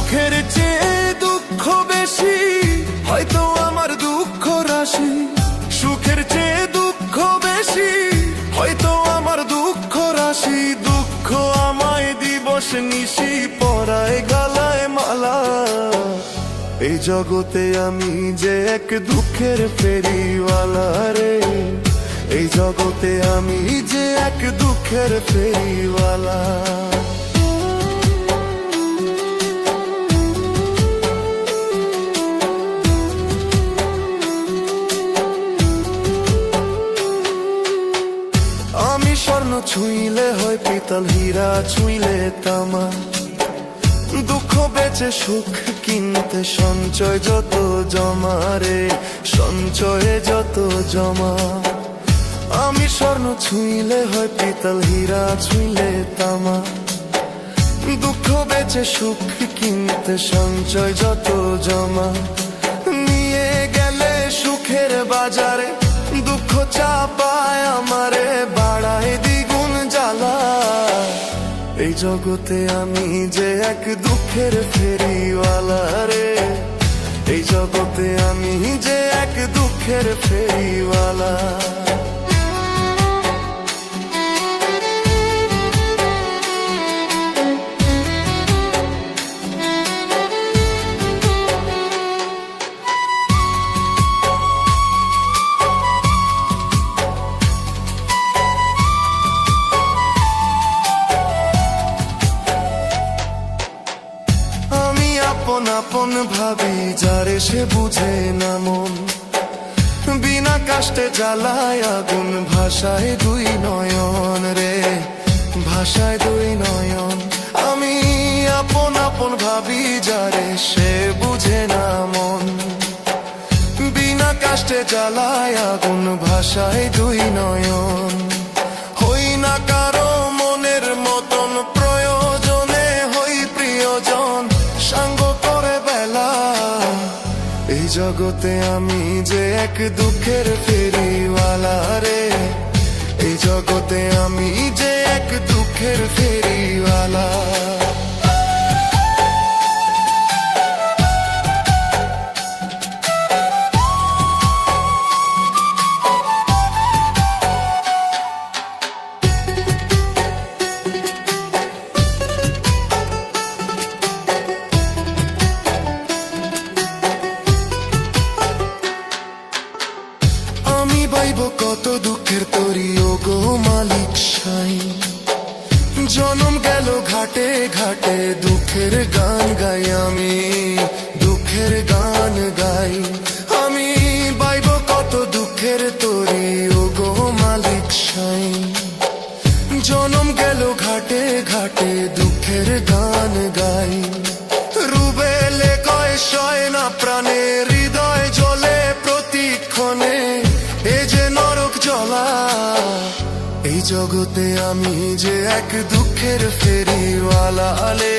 সুখের চেয়ে দুঃখ বেশি, হয়তো আমার দুঃখ রাশি। সুখের চেয়ে দুঃখ বেশি, হয়তো আমার দুঃখ রাশি। দুঃখ আমায় দিবস নিশি পরায় গলায় মালা। এই জগতে আমি যে এক দুঃখের ফেরিওয়ালা রে, এই জগতে আমি যে এক দুঃখের ফেরিওয়ালা। আমি স্বর্ণ ছুঁইলে হয় পিতল, হীরা ছুঁইলে তামা। দুঃখ বেচে সুখ কিনতে সঞ্চয় যত জমা রে, সঞ্চয়ে যত জমা। আমি স্বর্ণ ছুঁইলে হয় পিতল, হীরা ছুঁইলে তামা। দুঃখ বেচে সুখ কিনতে সঞ্চয় যত জমা। নিয়ে গেলে সুখের বাজারে, দুঃখ চাপায় আমারে বাড়ায় দ্বিগুণ জ্বালা। এই জগতে আমি যে এক দুঃখের ফেরিওয়ালা রে, এই জগতে আমি যে এক দুঃখের ফেরিওয়ালা। আপন আপন ভাবি যারে সে বুঝে না মন, বিনা কাষ্টে জ্বালায় আগুন ভাষায় দুই নয়ন রে, ভাষায় দুই নয়ন। আমি আপন আপন ভাবি যারে সে বুঝে না মন, বিনা কাষ্টে জ্বালায় আগুন ভাষায় দুই নয়ন। হই না কারো মনের মতন, প্রয়োজনে হই প্রিয়জন সঙ্গ করে বেলা। এই জগতে আমি যে এক দুঃখের ফেরিওয়ালা রে, এই জগতে আমি যে এক দুঃখের ফেরিওয়ালা। পাইব কত দুঃখের তরি ও গো মালিক সাই। জনম গেল ঘাটে ঘাটে দুঃখের গান গাই, আমি দুঃখের গান গাই। আমি পাইব কত দুঃখের তরি ও গো মালিক সাই। জনম গেল ঘাটে ঘাটে দুঃখের গান গাই। রুবেলে কয় সয় না প্রাণে, হৃদয় জ্বলে প্রতিক্ষণে, এ যে নরক জ্বলা। এই জগতে আমি যে এক দুঃখের ফেরিওয়ালা লে,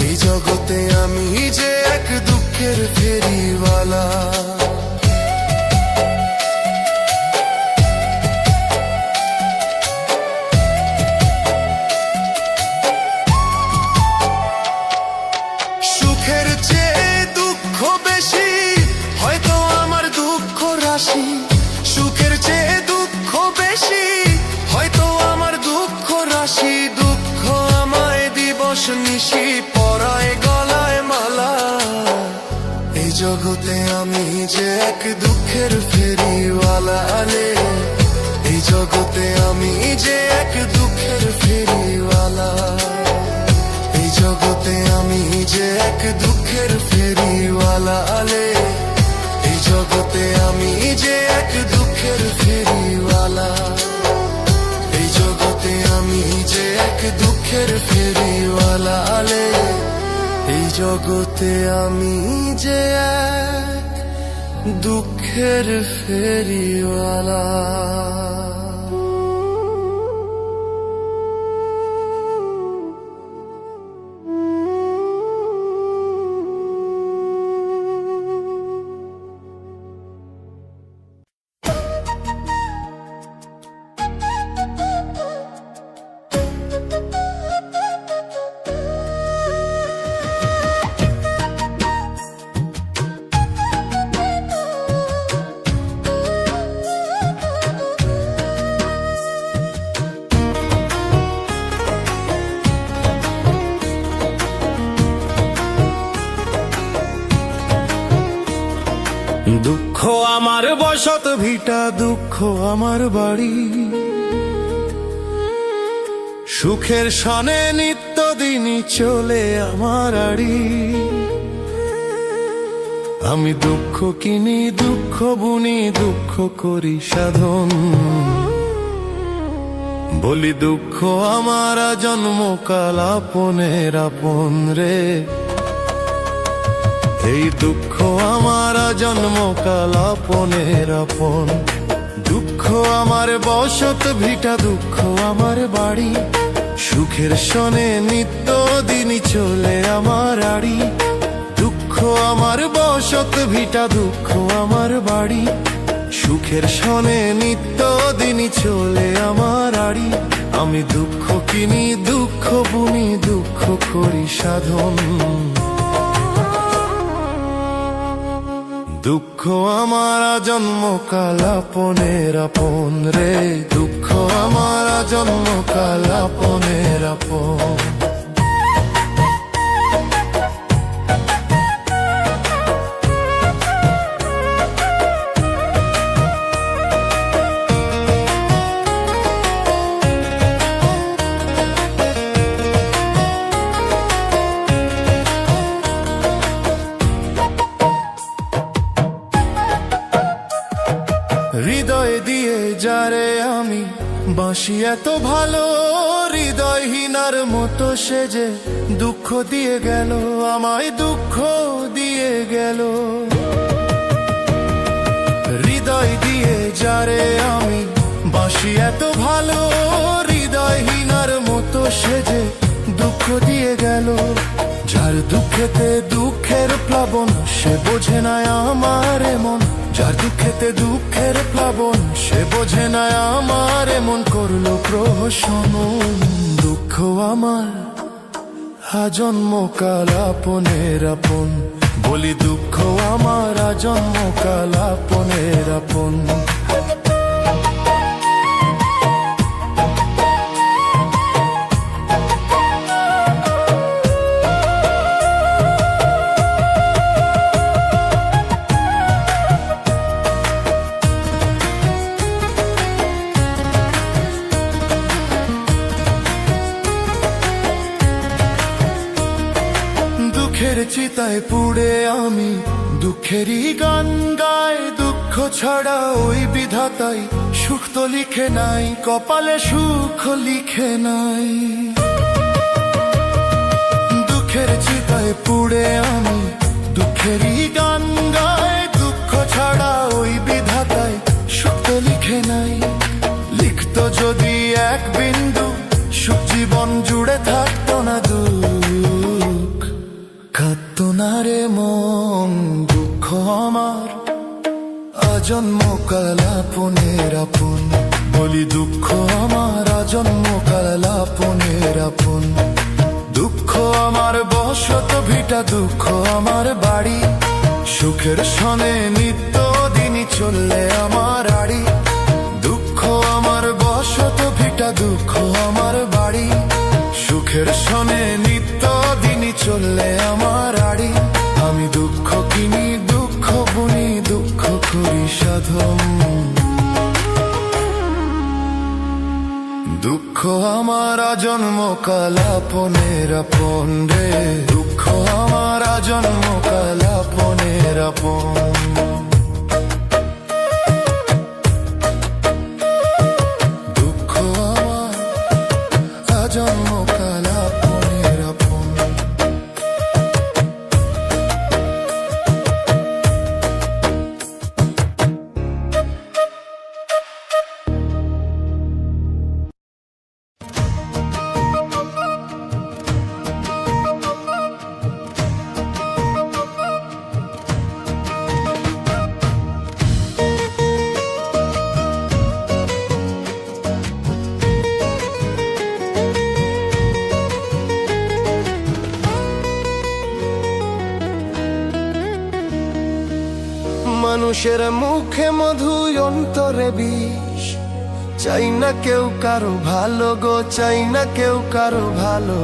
এই জগতে আমি যে এক দুঃখের ফেরিওয়ালা। সুখের চেয়ে দুঃখ বেশি, হয়তো আমার দুঃখ রাশি। সুখের চেয়ে দুঃখ বেশি, হয়তো আমার দুঃখ রাশি। দুঃখ আমায় দিবস নিশি পরায় গলায় মালা। এই জগতে আমি যে এক দুঃখের ফেরিওয়ালা লে, এই জগতে আমি যে এক দুঃখের ফেরিওয়ালা। এই জগতে আমি যে এক দুঃখের ফেরিওয়ালা লে, এই জগতে আমি যে এক দুঃখের ফেরিওয়ালা। এই জগতে আমি যে এক দুঃখের ফেরিওয়ালা লে, এই জগতে আমি যে এক দুঃখের ফেরিওয়ালা। আমার বসত ভিটা, দুঃখ আমার বাড়ি। সুখের সনে নিত্যদিনই চলে আমার আড়ি। আমি দুঃখ কিনি, দুঃখ বুনি, দুঃখ করি সাধন। বলি দুঃখ আমার জন্মকাল আপনের আপন রে। এই দুঃখ আমার জন্মকাল আপনের আপন। দুঃখ আমার বসত ভিটা, দুঃখ আমার বাড়ি। সুখের সনে নিত্যদিনই চলে আমার আড়ি। দুঃখ আমার বসত ভিটা, দুঃখ আমার বাড়ি। সুখের সনে নিত্যদিনই চলে আমার আড়ি। আমি দুঃখ কিনি, দুঃখ বুনি, দুঃখ করি সাধন। দুঃখ আমার জন্মকাল আপনের আপন রে। দুঃখ আমার জন্মকাল আপনের আপন। হৃদয় দিয়ে যারে আমি বাঁশি এত ভালো, হৃদয়হীনার মতো সে যে দুঃখ দিয়ে গেল, আমায় দুঃখ দিয়ে গেল। হৃদয় দিয়ে যারে আমি বাঁশি এত ভালো, হৃদয়হীনার মতো সে যে দুঃখ দিয়ে গেল। যার দুঃখেতে দুঃখের প্লাবন, সে বোঝে না আমার এমন। যার দুঃখেতে দুঃখের প্লাবন, সে বোঝে না আমার এমন। করলো প্রহসন। দুঃখ আমার জন্মকাল আপনের আপন। বলি দুঃখ আমার জন্মকাল আপনের আপন। দুঃখের চিতায় পুড়ে আমি দুঃখেরই গান গাই। দুঃখ ছাড়া ওই বিধাতাই সুখ তো লিখে নাই, কপালে সুখ লিখে নাই। দুঃখের চিতায় পুড়ে আমি দুঃখেরই গান গাই। দুঃখ ছাড়া ওই বিধাতাই সুখ তো লিখে নাই। লিখতো যদি এক বিন্দু, সুখ জীবন জুড়ে থাকতো না দুঃখ, কাঁদতো না রে মন। দুঃখ আমার জন্মকাল আপনের আপন। বলি দুঃখ আমার জন্মকাল আপনের আপন। দুঃখ আমার বসত ভিটা, দুঃখ আমার বাড়ি। সুখের সনে নিত্যদিনই চললে আমার আড়ি। দুঃখ আমার বসত ভিটা, দুঃখ আমার বাড়ি। সুখের সনে নিত্যদিনই চললে আমার আড়ি। আমি দুঃখ কিনি, দুঃখ বুনি, দুঃখ করি সাধন। দুঃখ আমার জন্মকাল আপনের আপন রে। দুঃখ আমার জন্মকাল আপনের আপন। দুঃখ আমার জন্মকাল আপনের আপন। মানুষের মুখে মধু, অন্তরে বিষ। চাই না কেউ কারো ভালো গো, চাই না কেউ কারো ভালো।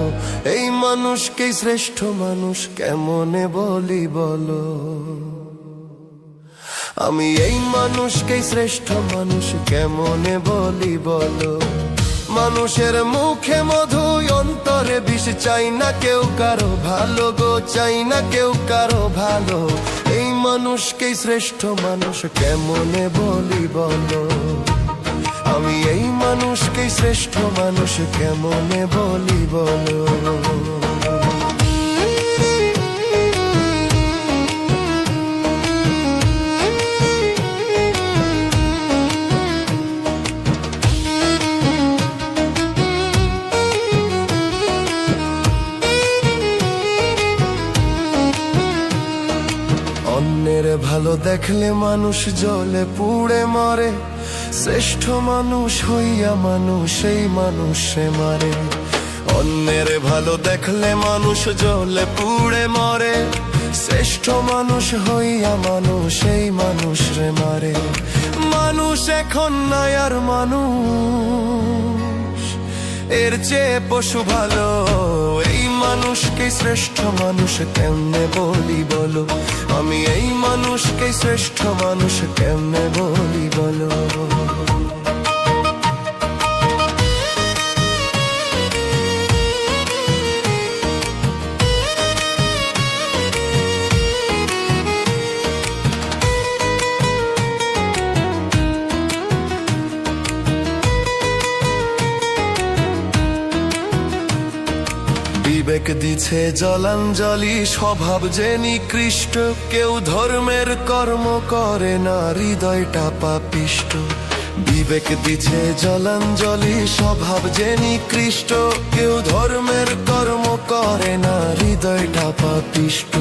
এই মানুষকেই শ্রেষ্ঠ মানুষ কেমনে বলি বলো। আমি এই মানুষকেই শ্রেষ্ঠ মানুষ কেমনে বলি বলো। মানুষের মুখে মধু, অন্তরে বিষ, চাই না কেউ কারো ভালো গো, চাই না কেউ কারো ভালো। এই মানুষকেই শ্রেষ্ঠ মানুষ কেমনে বলি বলো। আমি এই মানুষকেই শ্রেষ্ঠ মানুষ কেমনে বলি বলো। অন্যের ভালো দেখলে মানুষ জ্বলে পুড়ে মরে, শ্রেষ্ঠ মানুষ হইয়া মানুষ এই মানুষে মারে। অন্যের ভালো দেখলে মানুষ জ্বলে পুড়ে মরে, শ্রেষ্ঠ মানুষ হইয়া মানুষ এই মানুষ রে মারে। মানুষ এখন নাই আর মানুষ, এর চেয়ে পশু ভালো। এই মানুষকে শ্রেষ্ঠ মানুষ কেমনে বলি বলো। আমি এই মানুষকে শ্রেষ্ঠ মানুষ কেমনে বলি বলো। বিবেক দিছে জলাঞ্জলি, স্বভাব যে নিকৃষ্ট। কেউ ধর্মের কর্ম করে না, হৃদয়টা পাপিষ্ট। বিবেক দিছে জলাঞ্জলি, স্বভাব যে নিকৃষ্ট। কেউ ধর্মের কর্ম করে না, হৃদয়টা পাপিষ্ট।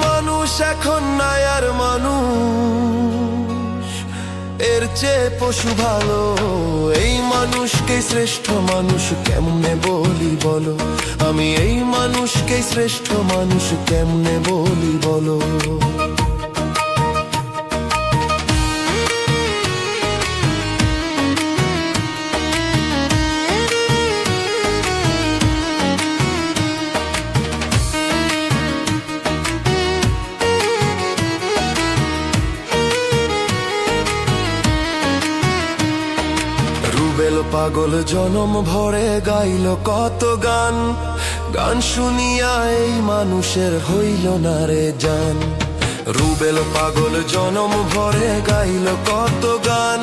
মানুষ এখন নাই আর মানুষ, এর চেয়ে পশু ভালো। এই মানুষকে শ্রেষ্ঠ মানুষ কেমনে বলি বলো। আমি এই মানুষকে শ্রেষ্ঠ মানুষ কেমনে বলি বলো। রুবেল পাগল জনম ভরে গাইল কত গান, গান শুনিয়া এই মানুষের হইল না রে জান। রুবেল পাগল জনম ভরে গাইল কত গান,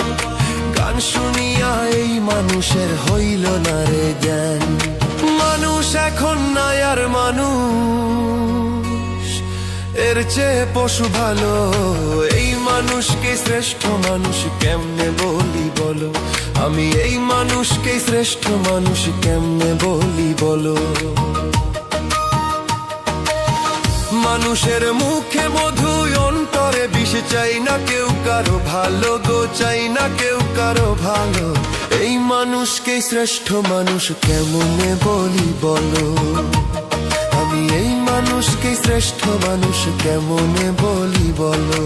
গান শুনিয়া এই মানুষের হইল না রে জ্ঞান। মানুষ এখন নাই আর মানুষ, এর চেয়ে পশু ভালো। এই মানুষকে শ্রেষ্ঠ মানুষ কেমনে বলি বলো। আমি এই মানুষকে শ্রেষ্ঠ মানুষ কেমনে বলি বলো। মানুষের মুখে মধু, অন্তরে বিষ, চাই না কেউ কারো ভালো গো, চাই না কেউ কারো ভালো। এই মানুষকে শ্রেষ্ঠ মানুষ কেমনে বলি বলো। আমি এই মানুষকে শ্রেষ্ঠ মানুষ কেমনে বলি বলো।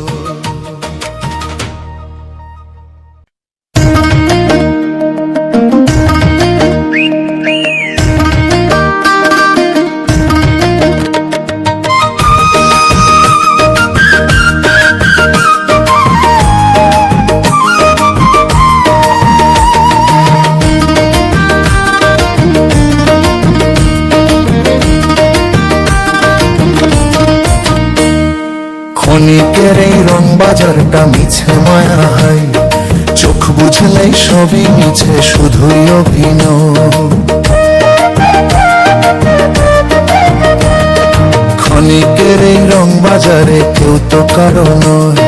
ক্ষণিকের এই রং বাজারটা মিছে মায়া হয়, চোখ বুঝলেই সবই মিছে, শুধুই অভিনয়। ক্ষণিকের এই রং বাজারে কেউ তো কারো নয়,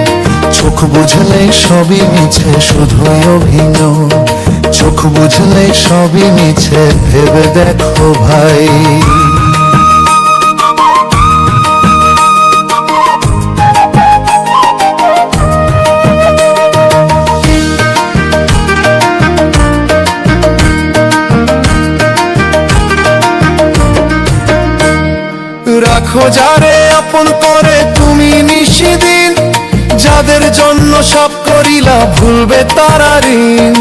চোখ বুঝলেই সবই মিছে, শুধুই অভিনয়। চোখ বুঝলেই সবই মিছে, ভেবে দেখো ভাই। রাখো যারে আপন করে তুমি নিশিদিন, যাদের জন্য সব করিলা ভুলবে তারা ঋণ।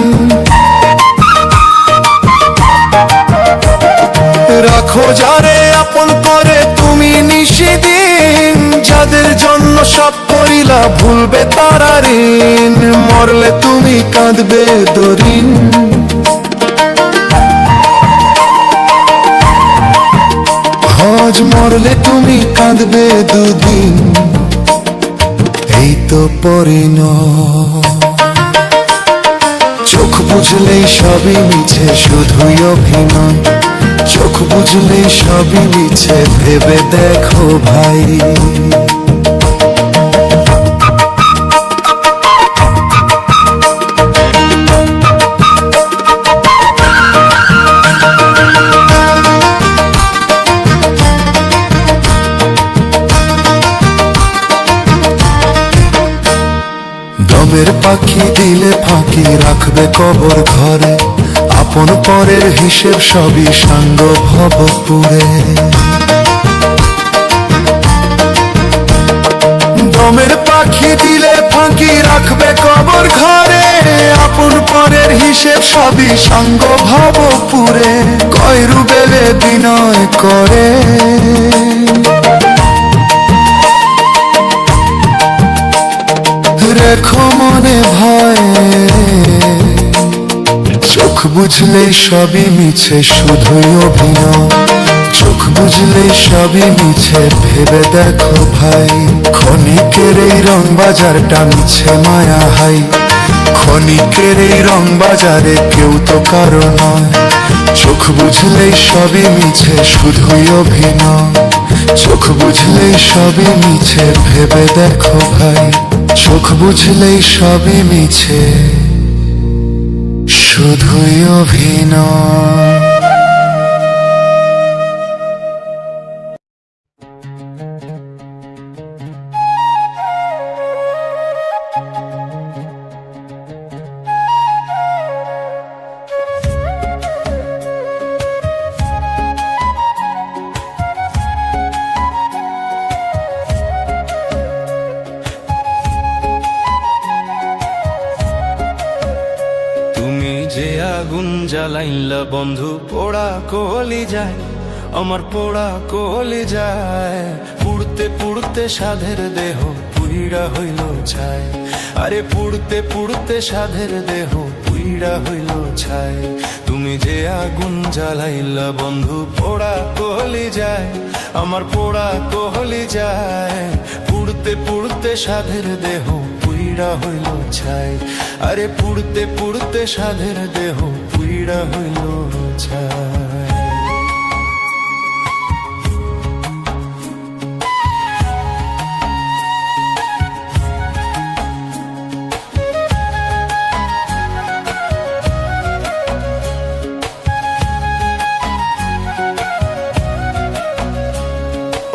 রাখো যারে আপন করে তুমি নিশিদিন, যাদের জন্য সব করিলা দিলা ভুলবে তারা ঋণ, মরলে তুমি কাঁদবে দরিন। আজ মরলে তুমি কাঁদবে দুদিন, এই তো পরিণয়। চোখ বুঝলেই সবই মিছে, শুধুই অভিনয়। চোখ বুঝলেই সবই মিছে, ভেবে দেখো ভাই। দমের পাখি দিলে ফাঁকি, রাখবে কবর ঘরে। আপন পরের হিসেব সবই সাঙ্গ ভবপুরে। দমের পাখি দিলে ফাঁকি, রাখবে কবর ঘরে। আপন পরের হিসেব সবই সাঙ্গ ভবপুরে। কয় রুবেলে বিনয় করে, রেখো মনে ভয়। চোখ বুঝলেই সবই মিছে, শুধুই অভিনয়। চোখ বুঝলেই সবই মিছে, ভেবে দেখো ভাই। ক্ষণিকের এই রং বাজারটা মিছে মায়া হাই। ক্ষণিকের এই রং বাজারে কেউ তো কারো নয়। চোখ বুঝলেই সবই মিছে, শুধুই অভিনয়। চোখ বুঝলেই সবই মিছে, ভেবে দেখো ভাই। চোখ বুঝলেই সবই মিছে, শুধুই অভিনয়। আগুন জ্বালাইলা বন্ধু, পোড়া কলি যায় আমার, পোড়া কলি যায়। পুড়তে পুড়তে সাধের দেহ পুইড়া হইল ছাই। আরে পুড়তে পুড়তে সাধের দেহ পুইড়া হইল ছাই। তুমি যে আগুন জ্বালাইলা বন্ধু, পোড়া কলি যায় আমার, পোড়া কলি যায়। পুড়তে পুড়তে সাধের দেহ পুইড়া হইল ছাই। আরে পুড়তে পুড়তে সাধের দেহ পুইড়া হইল ছাই।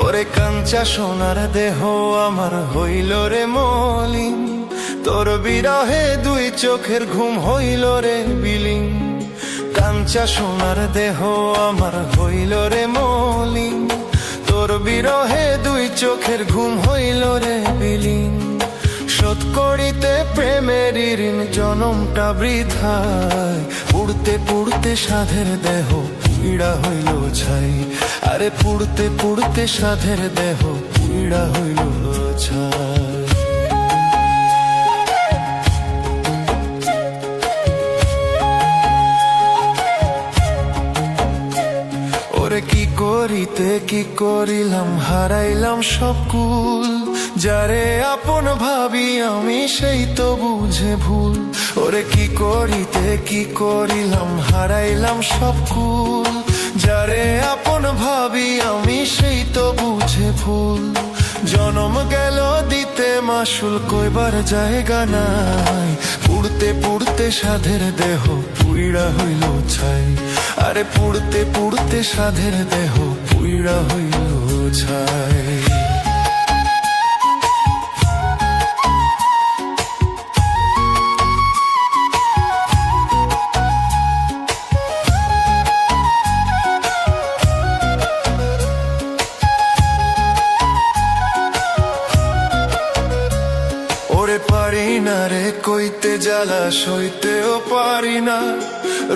ওরে কাঞ্চা সোনার দেহ আমার হইল রে মলিন, তোর বিরহে দুই চোখের ঘুম হইল রে বিলীন। কাঞ্চা সোনার দেহ আমার হইল রে মলিন, তোর বিরহে দুই চোখের ঘুম হইল রে বিলীন। শোধ করিতে প্রেমের ঋণ জনমটা বৃথায়। পুড়তে পুড়তে সাধের দেহ পুইড়া হইল ছাই। আরে পুড়তে পুড়তে সাধের দেহ পুইড়া হইল ছাই। ওরে কি করিতে কি করিলাম, হারাইলাম সব কুল। যারে আপন ভাবি আমি, সেই তো বুঝে ভুল। ওরে কি করিতে কি করিলাম, হারাইলাম সব কুল। যারে আপন ভাবি আমি, সেই তো বুঝে ভুল। জনম গেল দিতে মাসুল, কইবার জায়গা নাই। পুড়তে পুড়তে সাধের দেহ পুইড়া হইল ছাই। আরে পুড়তে পুড়তে সাধের দেহ পুইড়া হইল ছাই। ওরে পারি না রে কইতে জ্বালা, সইতেও পারি না।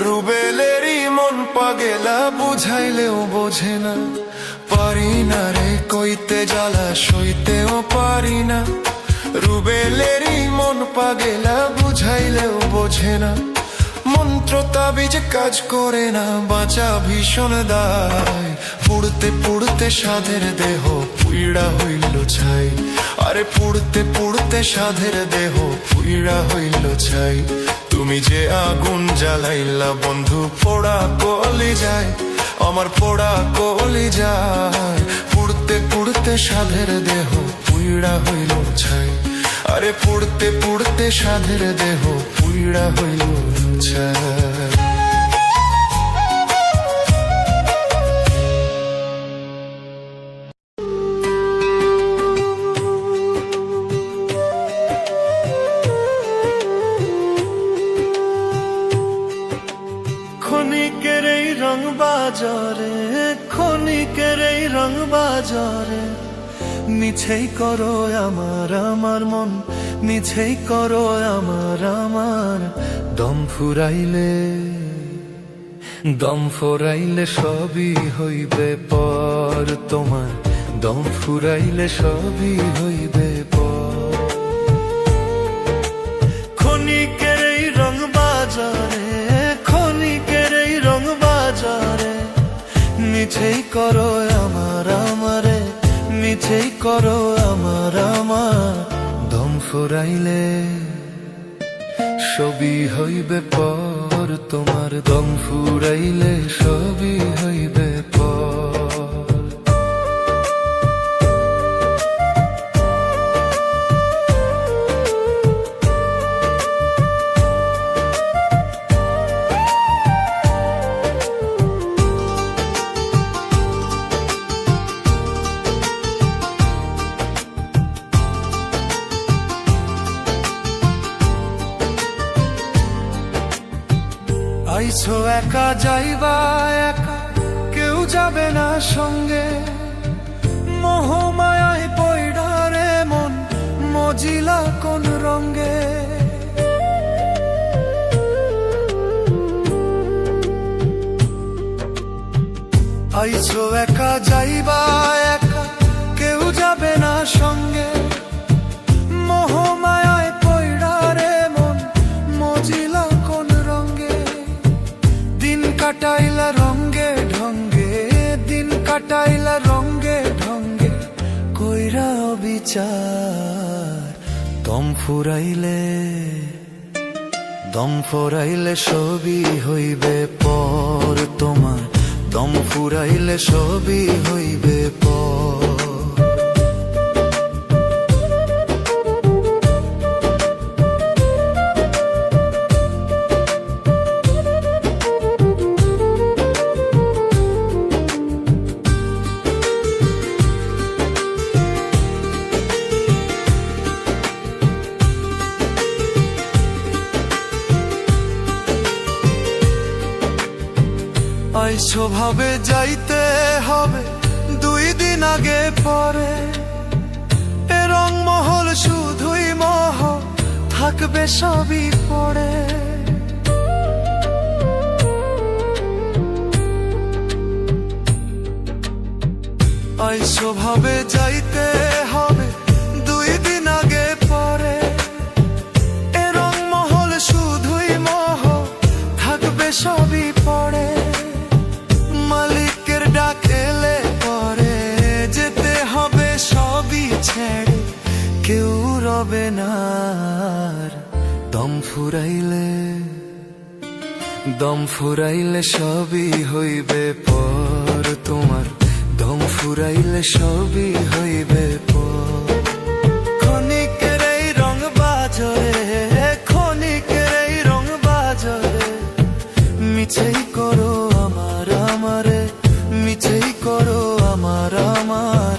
রুবেলেরই মন পাগেলা, বুঝাইলেও বোঝে না। পারি না রে কইতে জ্বালা, সইতেও পারি না। রুবেলেরই মন পাগেলা, বুঝাইলেও বোঝে না, মন্ত্র তাবিজ কাজ করে না, বাঁচা ভীষণ দায়। পুড়তে পুড়তে সাধের দেহ পুইড়া হইল ছাই, আরে পুড়তে পুড়তে সাধের দেহ পুইড়া হইল ছাই। তুমি যে আগুন জ্বালাইলা বন্ধু পোড়া কলি যায়, আমার পোড়া কলি যায়। পুড়তে পুড়তে সাধের দেহ পুইড়া হইল ছাই, আরে পুড়তে পুড়তে সাধের দেহ পুইড়া হইল ছাই। ক্ষণিকের এই রং বাজারে, ক্ষণিকের এই রং বাজারে, মিছেই করো আমার আমার মন, মিছেই করো আমার আমার। দম ফুরাইলে, দম ফুরাইলে সবই হইবে পর তোমার, দম ফুরাইলে সবই হইবে পর। ক্ষণিকের এই রং বাজারে, ক্ষণিকের এই রং বাজারে, মিছেই করো আমার আমারে, মিছেই করো আমার আমার। দম ফুরাইলে সবই হইবে পর তোমার, দম ফুরাইলে সবই হইবে পর। আইছো একা যাইবা একা, কেউ যাবে না সঙ্গে, মোহমায়ায় পয়ডা রে মন, মজিলা কোন রঙ্গে। আইছো একা যাইবা একা, কেউ যাবে না সঙ্গে, মোহমায়ায় পয়ডা রে মন, মজিলা কোন রঙ্গে। দিন কাটাইলা রঙ্গে ঢঙ্গে, দিন কাটাইলা রঙ্গে ঢঙ্গে, কইরা অবিচার। দম ফুরাইলে, দম ফুরাইলে সবই হইবে পর তোমার, দম ফুরাইলে সবই হইবে পর। আইছো ভাবে যাইতে হবে দুই দিন আগে পরে, এ রং মহল শুধুই মহ, থাকবে সবই পড়ে। আইছো ভাবে যাইতে হবে দুই দিন আগে পরে, এ রং মহল শুধুই মহ, থাকবে সবই পড়ে। মালিকের ডাক এলে পরে যেতে হবে সবই ছেড়ে, কেউ রবে না আর। দম ফুরাইলে, দম ফুরাইলে সবই হইবে পর তোমার, দম ফুরাইলে সবই হইবে পর। ক্ষণিকের এই রং বাজারে, ক্ষণিকের এই রং বাজারে, মিছেই করো আমার আমারে, মিছেই করো আমার আমার।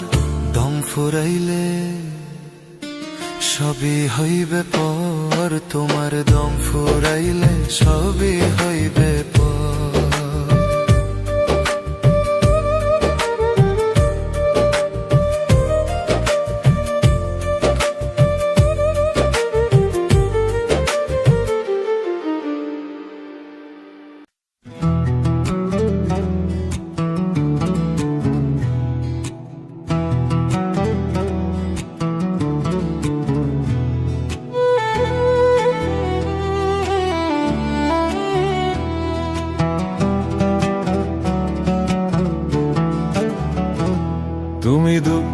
দম ফুরাইলে সবই হইবে পর তোমার, দম ফুরাইলে সবই হইবে পর।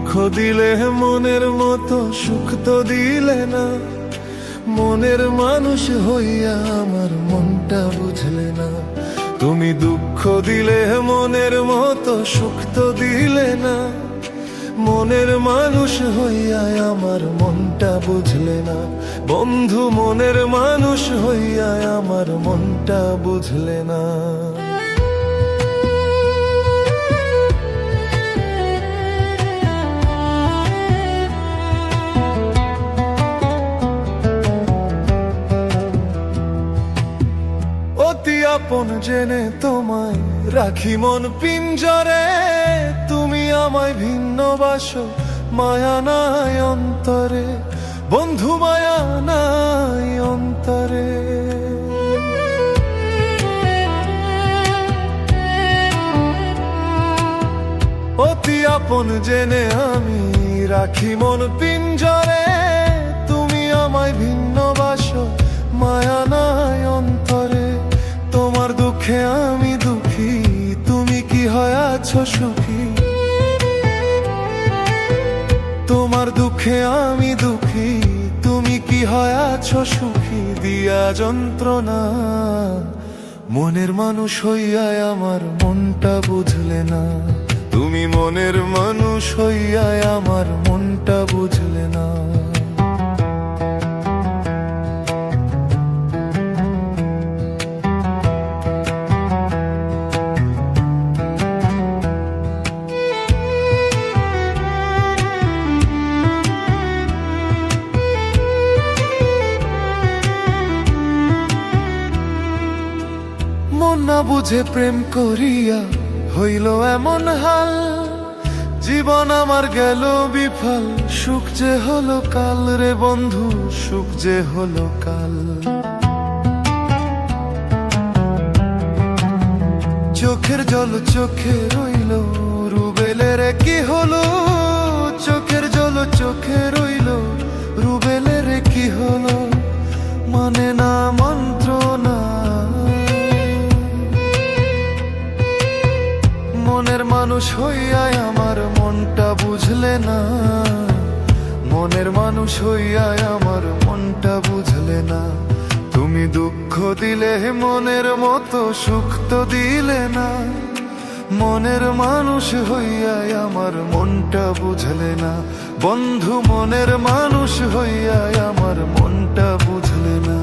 দুঃখ দিলে মনের মতো সুখ তো দিলে না, মনের মানুষ হইয়া আমার মনটা বুঝলে না। তুমি দুঃখ দিলে মনের মতো সুখ তো দিলে না, মনের মানুষ হইয়া আমার মনটা বুঝলে না। বন্ধু মনের মানুষ হইয়া আমার মনটা বুঝলে না। অতি আপন জেনে তোমায় রাখি মন পিঞ্জরে, তুমি আমায় ভিন্নবাসো মায়া নাই অন্তরে, বন্ধু মায়া নাই অন্তরে। অতি আপন জেনে আমি রাখি মন পিঞ্জরে, তুমি আমায় ভিন্নবাসো মায়া নাই অন্তরে। তোমার দুঃখে আমি দুঃখী, তুমি কি হয় আছো সুখী? তোমার দুঃখে আমি দুঃখী, তুমি কি হয় আছো সুখী? দিয়া যন্ত্রণা মনের মানুষ হইয়া আমার মনটা বুঝলে না, তুমি মনের মানুষ হইয়া আমার মনটা বুঝলে না। মন না বুঝে প্রেম করিয়া হইল এমন হাল, জীবন আমার গেল বিফল, সুখ যে হলো কাল রে বন্ধু, সুখ যে হলো কাল। চোখের জল চোখে রইল, রুবেলের কি হলো? চোখের জল চোখে রইল, রুবেলের কি হলো? মানে না মন্ত্রণা, মনের মানুষ হইয়া আমার মনটা বুঝলে না, মনের মানুষ হইয়া আমার মনটা বুঝলে না। তুমি দুঃখ দিলে মনের মতো সুখ তো দিলে না, মনের মানুষ হইয়া আমার মনটা বুঝলে না। বন্ধু মনের মানুষ হইয়া আমার মনটা বুঝলে না।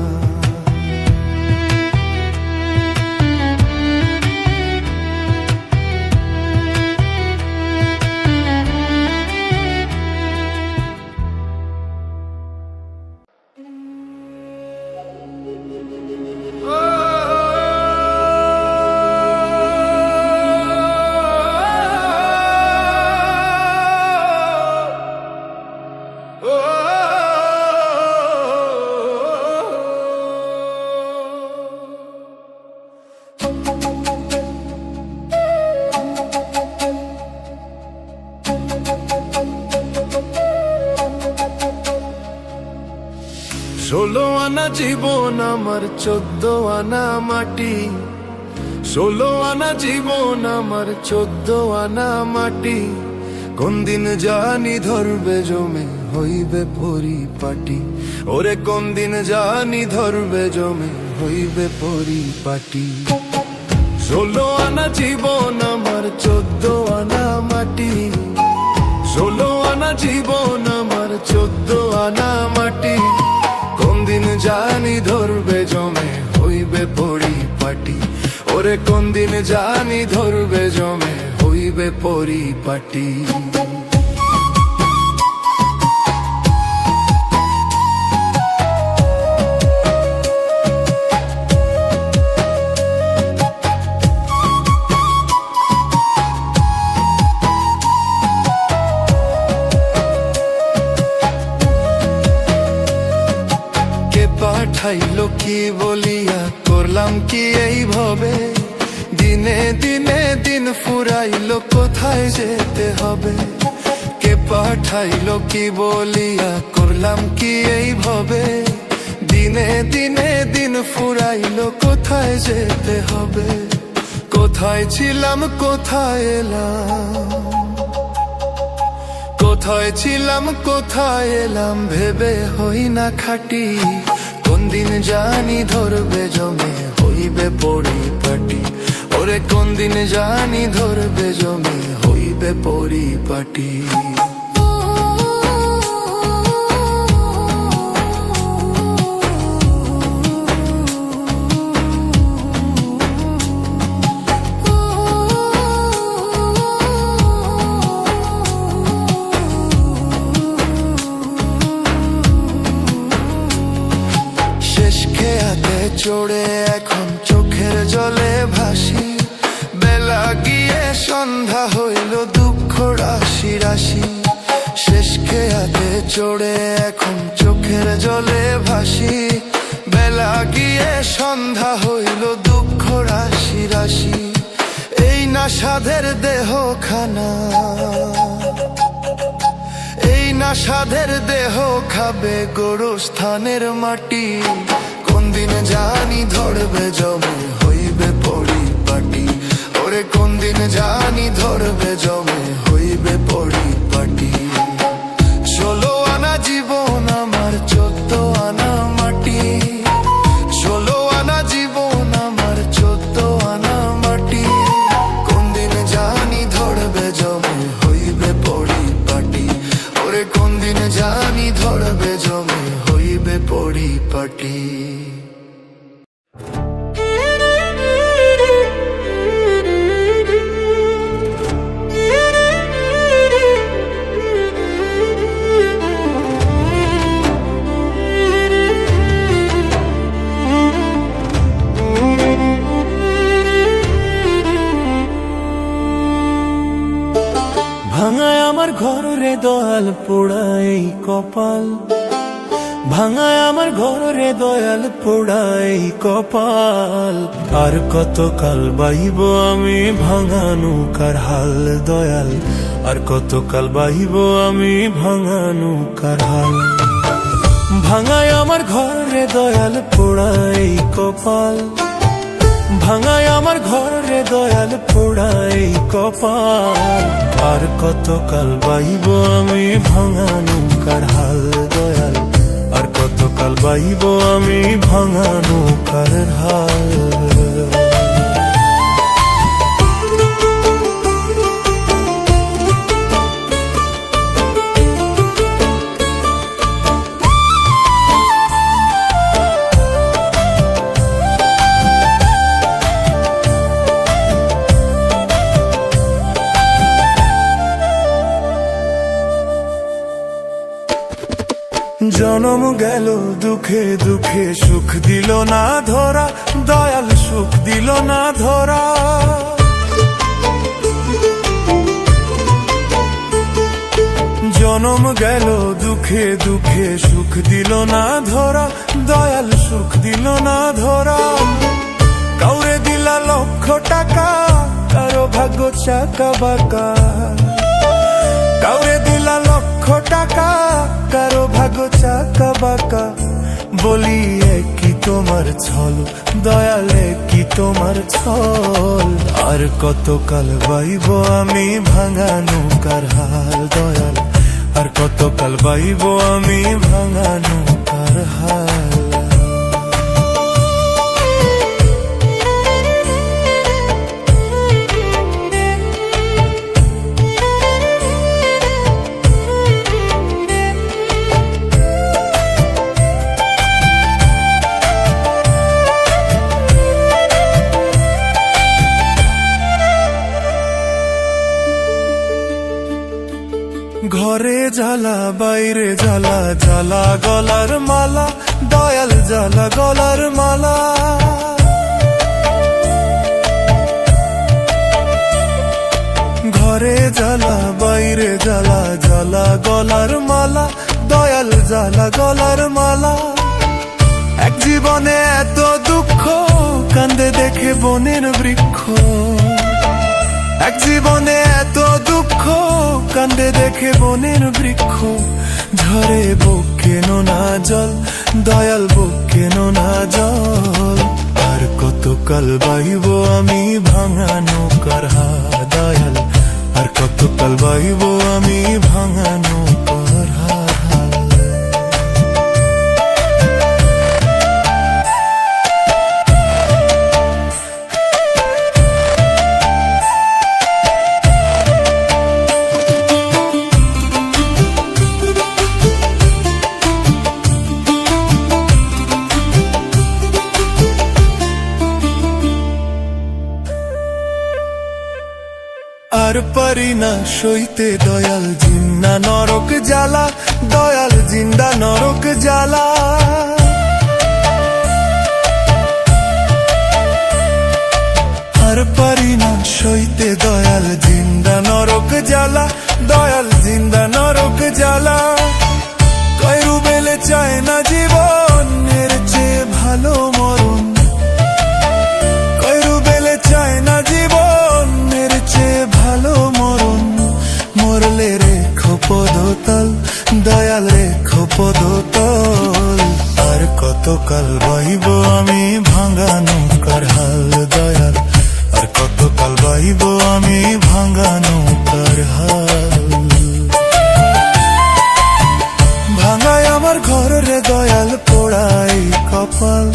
ষোলো আনা জীবন আমার 14 আনা মাটি, 16 আনা জীবন আমার 14 আনা মাটি। কোন দিন জানি ধরবে জমে হইবে পরিপাটি, ওরে কোন দিন জানি ধরবে জমে হইবে পরিপাটি। 16 আনা জীবন আমার 14 আনা মাটি, 16 আনা জীবন আমার 14 আনা মাটি। কোন দিন জানি ধরবে জমে হইবে পরিপাটি, ওরে কোন দিন জানি ধরবে জমে হইবে পরিপাটি। পাঠাইলো কি বলিয়া করলাম কি এইভাবে, দিনে দিনে দিন ফুরাইলো কোথায় যেতে হবে। কে পাঠাইলো কি বলিয়া করলাম কি এইভাবে, দিনে দিনে দিন ফুরাইলো কোথায় যেতে হবে। কোথায় ছিলাম কোথায় এলাম, কোথায় ছিলাম কোথায় এলাম ভেবে হই না খাটি, কোন দিন জানি ধরবে জমে হইবে পরিপাটি, ওরে কোন দিন জানি ধরবে জমে হইবে পরিপাটি। চড়ে এখন চোখের জলে ভাসি, বেলা গিয়ে সন্ধ্যা হইল দুঃখ রাশি রাশি। শেষ খেয়াতে চড়ে এখন চোখের জলে ভাসি, বেলা গিয়ে সন্ধ্যা হইল দুঃখ রাশি রাশি। এই না সাধের দেহ খানা, এই না সাধের দেহ খাবে গোরস্থানের মাটি, কোন দিন জানি ধরবে জমে হইবে পরিপাটি, ওরে কোন দিন জানি ধরবে জমে হইবে পরিপাটি। 16 আনা জীবন আমার 14 আনা মাটি, 16 আনা জীবন আমার 14 আনা মাটি, কোন দিন জানি ধরবে জমে হইবে পরিপাটি, ওরে কোন দিন জানি ধরবে জমে হইবে পরিপাটি। ভাঙায় আমার ঘর রে দয়াল পোড়াই কপাল, ভাঙায় আমার ঘর রে দয়াল পোড়াই কপাল। আর কতকাল বাইব আমি ভাঙানু কার হাল দয়াল, আর কতকাল বাইব আমি ভাঙানু কার হাল। ভাঙায় আমার ঘর রে দয়াল পোড়াই কপাল, ভাঙায় আমার ঘর রে দয়াল পোড়াই কপাল। আর কতকাল বাইব আমি ভাঙানু কার হাল দয়াল, আর কতকাল বাইব আমি ভাঙানু কার হাল। জনম গেল দুঃখে দুঃখে সুখ দিল না ধরা, দয়াল সুখ দিল না ধরা। জনম গেল দুঃখে দুঃখে সুখ দিল না ধরা, দয়াল সুখ দিল না ধরা। কাউরে দিলা লক্ষ টাকা, কারো ভাগ্য চাকা বাঁকা, কাউরে দিলা লক্ষ টাকা, কারো ভাগ্য চাকা বাঁকা। বলি কি তোমার ছল দয়াল, কি তোমার ছল। আর কতকাল বাইব আমি ভাঙানু কার হাল দয়াল, আর কতকাল বাইব আমি ভাঙানু কার হাল। ঘরে জ্বালা বাইরে জ্বালা, জ্বালা গলার মালা দয়াল, জ্বালা গলার মালা। ঘরে জ্বালা বাইরে জ্বালা, জ্বালা গলার মালা দয়াল, জ্বালা গলার মালা। এক জীবনে এত দুঃখ কান্দে দেখে বনের বৃক্ষ, এক জীবনে এত দুঃখ কান্দে দেখে বনের বৃক্ষ। ঝরে বুক কেন না জল দয়াল, বুক কেন না জল। আর কতকাল বাইব আমি ভাঙানো কার হাল দয়াল, আর কতকাল বাইব আমি ভাঙানো পর হাল হাল। আর পারি না সইতে দয়াল জিন্না নরক জ্বালা, দয়াল জিন্দা নরক জ্বালা। আর পারি না সইতে দয়াল জিন্দা নরক জ্বালা, দয়াল জিন্দা নরক জ্বালা। কয়রু বেলে চায় না জীবন এর চেয়ে ভালো মরণ, কয়রু বেলে চায় না জীবন এর চেয়ে ভালো মরণ। মরলে রেখো পদতল দয়াল রেখো পদতল। আর কতকাল বাইব আমি ভাঙানো কার হাল দয়াল, আর কতকাল বাইব আমি ভাঙানো কার হাল। ভাঙায় আমার ঘর রে দয়াল পোড়াই কপাল,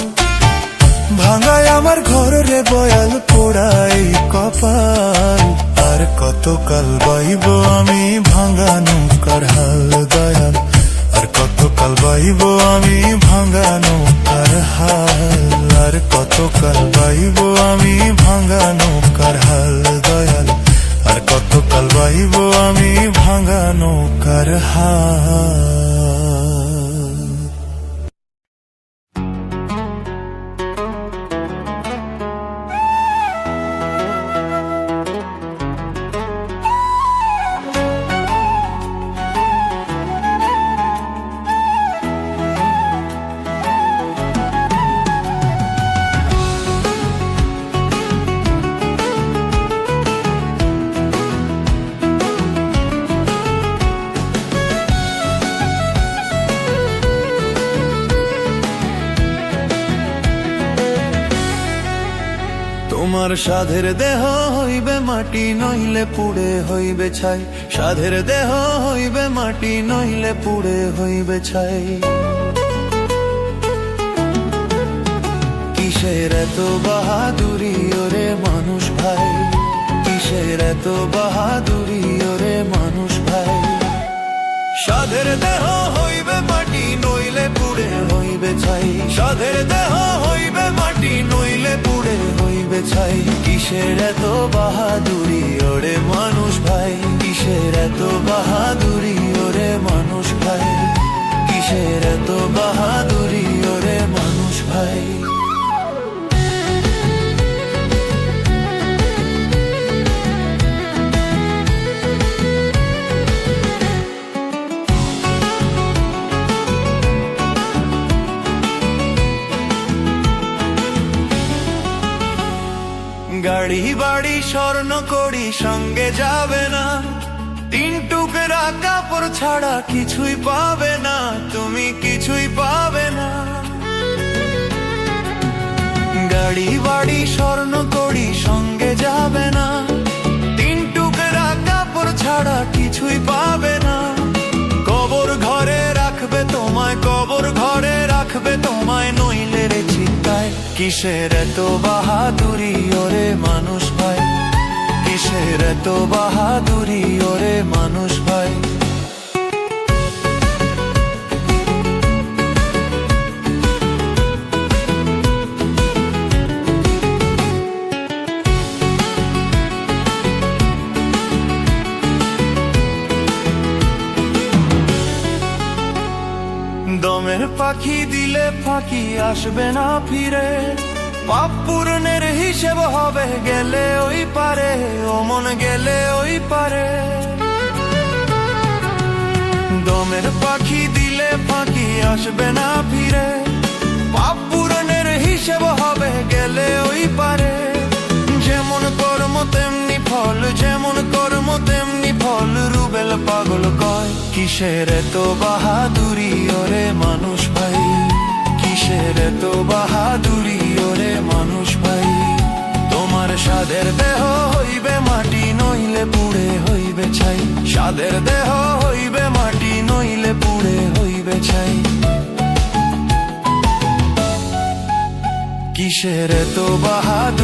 ভাঙায় আমার ঘর রে বয়াল পোড়াই কপাল। আর কতকাল বাইব আমি ভাঙানো কার হাল দয়াল, আর কতকাল বাইব আমি ভাঙানো কার হাল। আর কতকাল বাইব আমি ভাঙানো কার হাল দয়াল, আর কতকাল বাইব আমি ভাঙানো কার হাল। তোমার সাধের দেহ হইবে মাটি নইলে পুড়ে হইবে ছাই, সাধের দেহ হইবে মাটি নইলে পুড়ে হইবে ছাই। কিসের এত বাহাদুরি ওরে মানুষ ভাই, কিসের এত বাহাদুরি ওরে মানুষ ভাই। সাধের দেহ হইবে মাটি নইলে পুড়ে হইবে ছাই, সাধের দেহ হইবে মাটি নইলে পুড়ে হইবে ছাই। কিসের এত বাহাদুরি ওরে মানুষ ভাই, কিসের এত বাহাদুরি ওরে মানুষ ভাই, কিসের এত বাহাদুরি ওরে মানুষ ভাই। গাড়ি বাড়ি স্বর্ণ করি সঙ্গে যাবে না, তিন টুকরা কাপড় ছাড়া কিছুই পাবে না, তুমি কিছুই পাবে না। গাড়ি বাড়ি স্বর্ণ করি সঙ্গে যাবে না, তিন টুকরা কাপড় ছাড়া কিছুই পাবে না। কবর ঘরে রাখবে তোমায়, কবর ঘরে রাখবে তোমায়, নইলে রে চিন্তায়। কিসের এত বাহাদুরি ওরে মানুষ ভাই, কিসের এত বাহাদুরি ওরে মানুষ ভাই। দমের পাখি দিলে ফাঁকি আসবে না ফিরে, পাপ পূরণের হিসেব হবে গেলে ওই পারে, ও মন গেলে ওই পারে। দমের পাখি দিলে ফাঁকি আসবে না ফিরে, পাপ পূরণের হিসেব হবে গেলে ওই পারে। যেমন কর্ম তেমনি ফল, যেমন কর্ম তেমনি ফল, রুবেল পাগল কয়। কিসের এত বাহাদুরি ওরে মানুষ ভাই, কিসের এত বাহাদুরি ওরে মানুষ ভাই। তোমার সাধের দেহ হইবে মাটি নইলে পুড়ে হইবে ছাই, সাদের দেহ হইবে মাটি, নইলে পুড়ে হইবে ছাই। কিসের তো বাহাদুর